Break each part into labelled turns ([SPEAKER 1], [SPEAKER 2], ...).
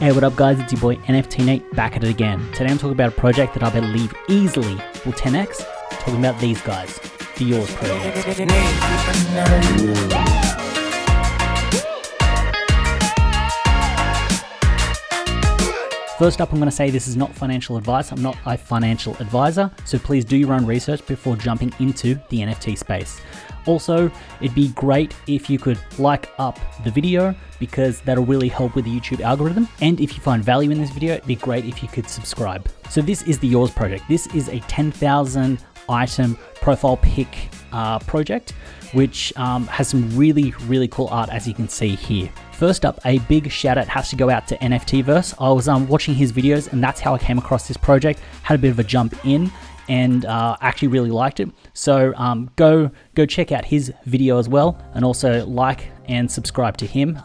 [SPEAKER 1] Hey, what up guys, it's your boy NFT Nate back at it again. Today I'm talking about a project that I believe easily will 10x. Talking about these guys, the Yours project. First up, I'm going to say this is not financial advice. I'm not a financial advisor, so please do your own research before jumping into the NFT space. Also, it'd be great if you could like up the video because that'll really help with the YouTube algorithm. And if you find value in this video, it'd be great if you could subscribe. So this is the Yours project. This is a 10,000 item profile pic project, which has some really cool art, as you can see here. First up, a big shout out has to go out to NFTverse. I was watching his videos and that's how I came across this project. Had a bit of a jump in and actually really liked it. So go check out his video as well, and also like and subscribe to him.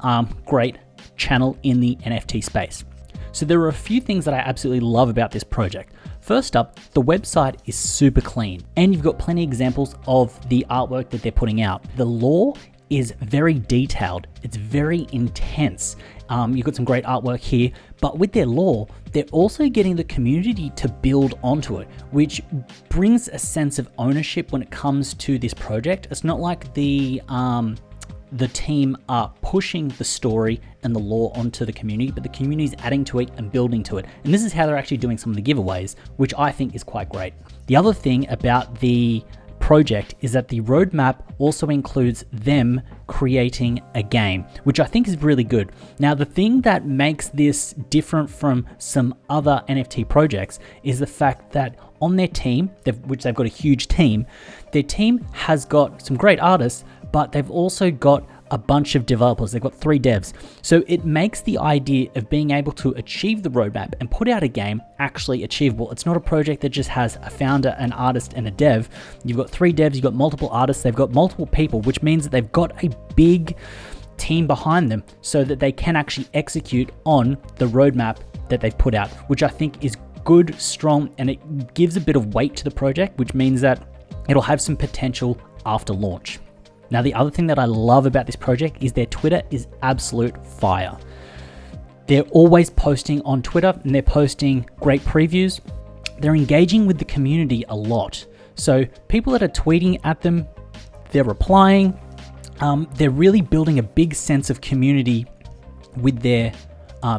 [SPEAKER 1] Great channel in the NFT space. So there are a few things that I absolutely love about this project. First up, the website is super clean and you've got plenty of examples of the artwork that they're putting out. The lore is very detailed. It's very intense. You've got some great artwork here, but with their lore, they're also getting the community to build onto it, which brings a sense of ownership when it comes to this project. It's not like the team are pushing the story and the lore onto the community, but the community is adding to it and building to it. And this is how they're actually doing some of the giveaways, which I think is quite great. The other thing about the project is that the roadmap also includes them creating a game, which I think is really good. Now, the thing that makes this different from some other NFT projects is the fact that on their team, which they've got a huge team, their team has got some great artists, but they've also got a bunch of developers. They've got 3 devs. So it makes the idea of being able to achieve the roadmap and put out a game actually achievable. It's not a project that just has a founder, an artist, and a dev. You've got 3 devs, you've got multiple artists, they've got multiple people, which means that they've got a big team behind them so that they can actually execute on the roadmap that they've put out, which I think is good, strong, and it gives a bit of weight to the project, which means that it'll have some potential after launch. Now, the other thing that I love about this project is their Twitter is absolute fire. They're always posting on Twitter and they're posting great previews. They're engaging with the community a lot. So people that are tweeting at them, they're replying. They're really building a big sense of community with their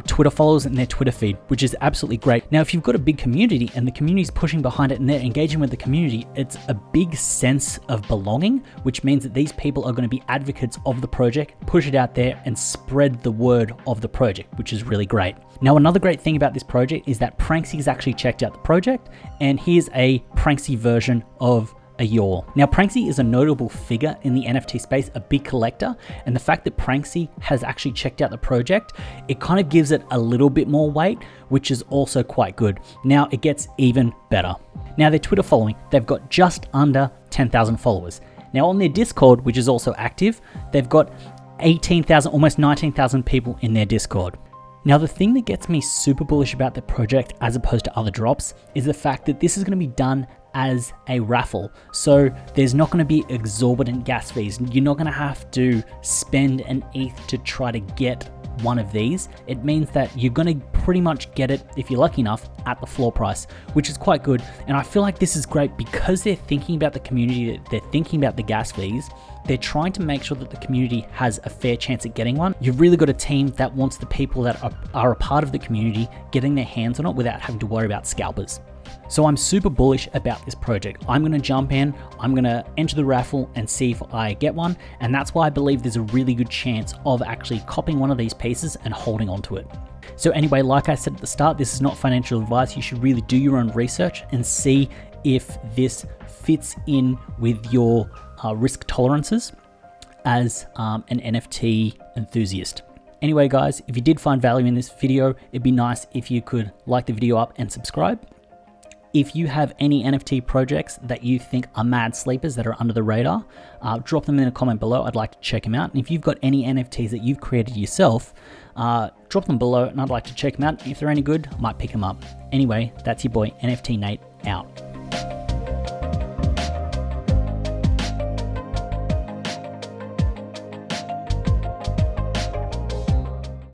[SPEAKER 1] Twitter followers and their Twitter feed, which is absolutely great. Now, if you've got a big community and the community is pushing behind it and they're engaging with the community, it's a big sense of belonging, which means that these people are going to be advocates of the project, push it out there and spread the word of the project, which is really great. Now, another great thing about this project is that Pranksy has actually checked out the project, and here's a Pranksy version of a Your. Now, Pranksy is a notable figure in the NFT space, a big collector, and the fact that Pranksy has actually checked out the project, it kind of gives it a little bit more weight, which is also quite good. Now, it gets even better. Now, their Twitter following, they've got just under 10,000 followers. Now, on their Discord, which is also active, they've got 18,000, almost 19,000 people in their Discord. Now, the thing that gets me super bullish about the project as opposed to other drops is the fact that this is going to be done as a raffle. So there's not going to be exorbitant gas fees. You're not going to have to spend an ETH to try to get one of these. It means that you're going to pretty much get it, if you're lucky enough, at the floor price, which is quite good. And I feel like this is great because they're thinking about the community, they're thinking about the gas fees. They're trying to make sure that the community has a fair chance at getting one. You've really got a team that wants the people that are a part of the community getting their hands on it without having to worry about scalpers. So I'm super bullish about this project. I'm going to jump in, I'm going to enter the raffle and see if I get one. And that's why I believe there's a really good chance of actually copying one of these pieces and holding on to it. So anyway, like I said at the start, this is not financial advice. You should really do your own research and see if this fits in with your risk tolerances as an NFT enthusiast. Anyway, guys, if you did find value in this video, it'd be nice if you could like the video up and subscribe. If you have any NFT projects that you think are mad sleepers that are under the radar, drop them in a comment below. I'd like to check them out. And if you've got any NFTs that you've created yourself, drop them below and I'd like to check them out. If they're any good, I might pick them up. Anyway, that's your boy NFT Nate out.